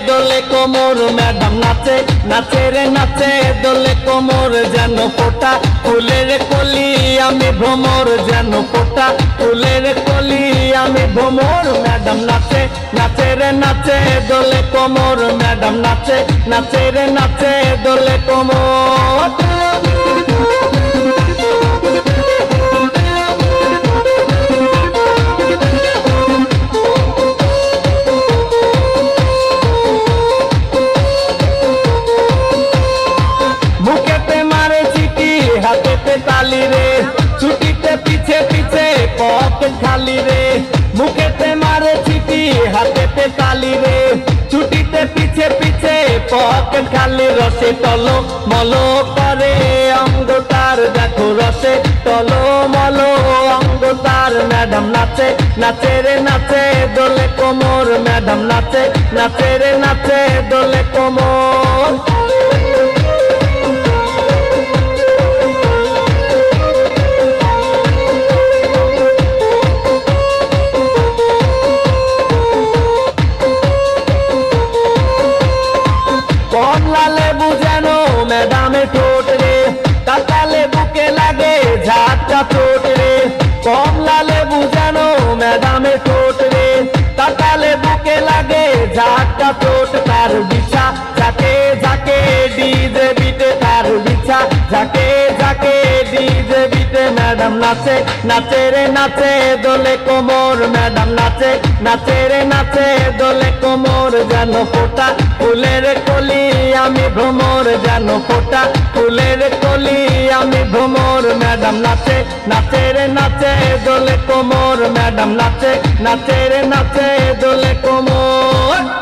দোলে কোমর ম্যাডাম নাচে নাচে রে নাচে দোলে কোমর যেন ফোটা ফুলের কলি আমি ভ্রমর যেন ফোটা ফুলের কলি আমি ভ্রমর ম্যাডাম নাচে নাচে রে নাচে দোলে কোমর ম্যাডাম নাচে নাচে রে নাচে দোলে কোমর হাতেতে তালি রে ছুটিতে পিছে পিছে পকেট খালি রে মুখেতে মারে চিঠি হাতেতে তালি রে ছুটিতে পিছে পিছে পকেট খালি রসে টলো মলো করে অঙ্গ তার দেখো রসে টলো মলো অঙ্গ তার ম্যাডাম নাচে নাচে রে নাচে দোলে কোমর ম্যাডাম নাচে নাচে রে নাচে দোলে কোমর কমলা লেবু যেন ম্যাডামে ঠোঁট রে কাঁচা লেবুকে লাগে ঝাঁটা ঠোঁট রে কমলা লেবু যেন ম্যাডামে ঠোঁট রে কাঁচা লেবুকে লাগে ঝাঁটা ঠোঁট তার বিছা ঝাঁকে ঝাঁকে ডিজে বিটে তার বিছা ঝাঁকে ঝাঁকে ডিজে বিটে ম্যাডাম নাচে নাচে রে নাচে দোলে কোমর ম্যাডাম নাচে নাচে রে নাচে দোলে কোমর যেন ফোটা ফুলের কলি আমি ভ্রমর যেন ফোটা ফুলের কলি আমি ভ্রমর ম্যাডাম নাচে নাচে রে নাচে দোলে কোমর ম্যাডাম নাচে নাচে রে নাচে দোলে কোমর